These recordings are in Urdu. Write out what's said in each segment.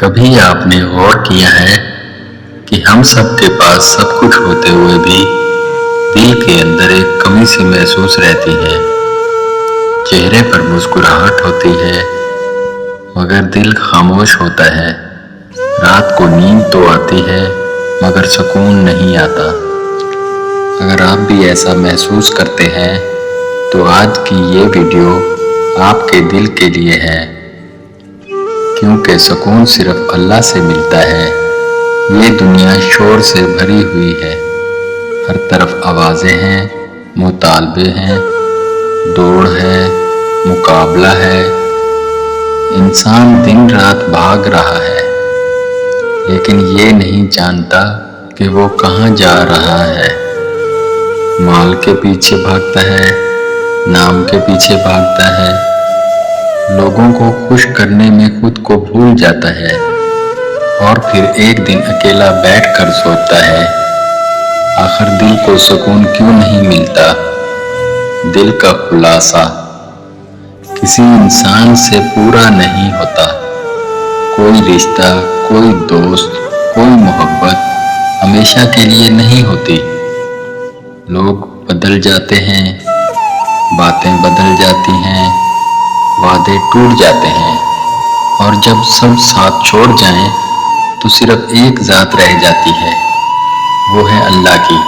کبھی آپ نے غور کیا ہے کہ ہم سب کے پاس سب کچھ ہوتے ہوئے بھی دل کے اندر ایک کمی سی محسوس رہتی ہے۔ چہرے پر مسکراہٹ ہوتی ہے مگر دل خاموش ہوتا ہے۔ رات کو نیند تو آتی ہے مگر سکون نہیں آتا۔ اگر آپ بھی ایسا محسوس کرتے ہیں تو آج کی یہ ویڈیو آپ کے دل کے لیے ہے، کیونکہ سکون صرف اللہ سے ملتا ہے۔ یہ دنیا شور سے بھری ہوئی ہے، ہر طرف آوازیں ہیں، مطالبے ہیں، دوڑ ہے، مقابلہ ہے۔ انسان دن رات بھاگ رہا ہے لیکن یہ نہیں جانتا کہ وہ کہاں جا رہا ہے۔ مال کے پیچھے بھاگتا ہے، نام کے پیچھے بھاگتا ہے، لوگوں کو خوش کرنے میں خود کو بھول جاتا ہے اور پھر ایک دن اکیلا بیٹھ کر سوچتا ہے، آخر دل کو سکون کیوں نہیں ملتا؟ دل کا خلاصہ کسی انسان سے پورا نہیں ہوتا۔ کوئی رشتہ، کوئی دوست، کوئی محبت ہمیشہ کے لیے نہیں ہوتی۔ لوگ بدل جاتے ہیں، باتیں بدل جاتی ہیں، وعدے ٹوٹ جاتے ہیں، اور جب سب ساتھ چھوڑ جائیں تو صرف ایک ذات رہ جاتی ہے، وہ ہے اللہ کی۔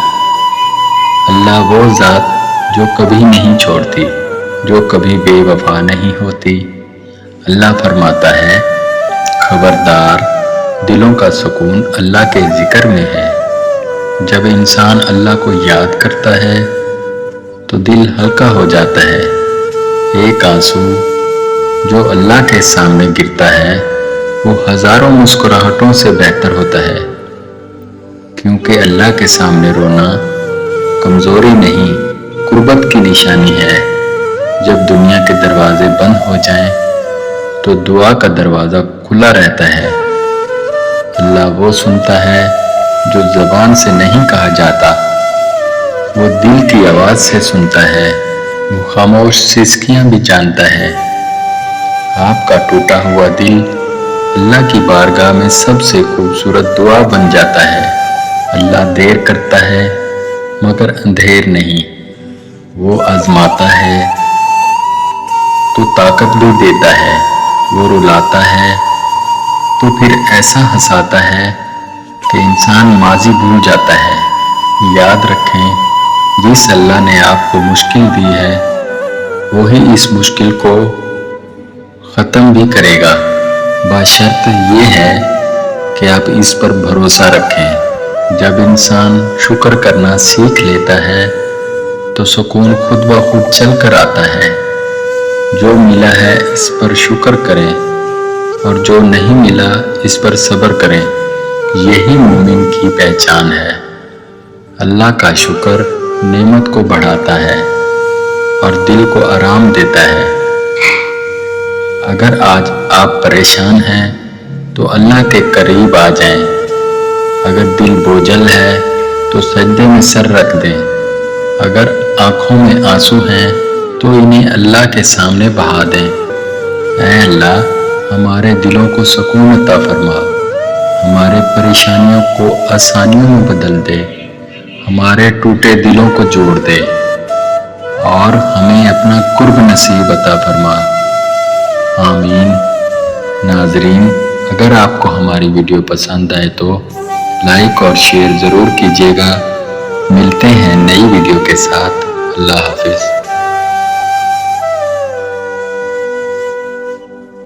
اللہ وہ ذات جو کبھی نہیں چھوڑتی، جو کبھی بے وفا نہیں ہوتی۔ اللہ فرماتا ہے، خبردار، دلوں کا سکون اللہ کے ذکر میں ہے۔ جب انسان اللہ کو یاد کرتا ہے تو دل ہلکا ہو جاتا ہے۔ ایک آنسو جو اللہ کے سامنے گرتا ہے وہ ہزاروں مسکراہٹوں سے بہتر ہوتا ہے، کیونکہ اللہ کے سامنے رونا کمزوری نہیں، قربت کی نشانی ہے۔ جب دنیا کے دروازے بند ہو جائیں تو دعا کا دروازہ کھلا رہتا ہے۔ اللہ وہ سنتا ہے جو زبان سے نہیں کہا جاتا، وہ دل کی آواز سے سنتا ہے، وہ خاموش سسکیاں بھی جانتا ہے۔ آپ کا ٹوٹا ہوا دل اللہ کی بارگاہ میں سب سے خوبصورت دعا بن جاتا ہے۔ اللہ دیر کرتا ہے مگر اندھیر نہیں، وہ آزماتا ہے تو طاقت بھی دیتا ہے، وہ رلاتا ہے تو پھر ایسا ہنساتا ہے کہ انسان ماضی بھول جاتا ہے۔ یاد رکھیں، جس اللہ نے آپ کو مشکل دی ہے وہی اس مشکل کو ختم بھی کرے گا، بشرط یہ ہے کہ آپ اس پر بھروسہ رکھیں۔ جب انسان شکر کرنا سیکھ لیتا ہے تو سکون خود بخود چل کر آتا ہے۔ جو ملا ہے اس پر شکر کریں اور جو نہیں ملا اس پر صبر کریں، یہی مومن کی پہچان ہے۔ اللہ کا شکر نعمت کو بڑھاتا ہے اور دل کو آرام دیتا ہے۔ اگر آج آپ پریشان ہیں تو اللہ کے قریب آ جائیں، اگر دل بوجھل ہے تو سجدے میں سر رکھ دیں، اگر آنکھوں میں آنسو ہیں تو انہیں اللہ کے سامنے بہا دیں۔ اے اللہ، ہمارے دلوں کو سکون عطا فرما، ہمارے پریشانیوں کو آسانیوں میں بدل دے، ہمارے ٹوٹے دلوں کو جوڑ دے اور ہمیں اپنا قرب نصیب عطا فرما۔ آمین۔ ناظرین، اگر آپ کو ہماری ویڈیو پسند آئے تو لائک اور شیئر ضرور کیجیے گا۔ ملتے ہیں نئی ویڈیو کے ساتھ۔ اللہ حافظ۔